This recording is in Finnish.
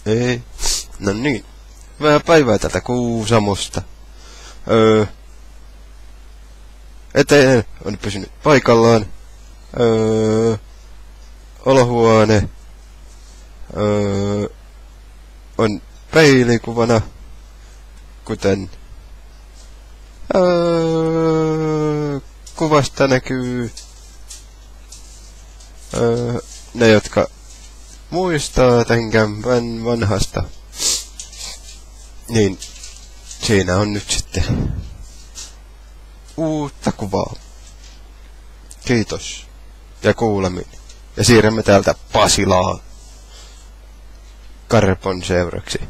Ei. No niin. Vähän päivää tätä Kuusamosta. Eteen on pysynyt paikallaan. Olohuone. On peilikuvana. Kuten kuvasta näkyy ne, jotka muistaa tämän kämpän vanhasta. Niin siinä on nyt sitten uutta kuvaa. Kiitos ja kuulemiin. Ja siirrämme täältä Pasilaan Karpon seuraksi.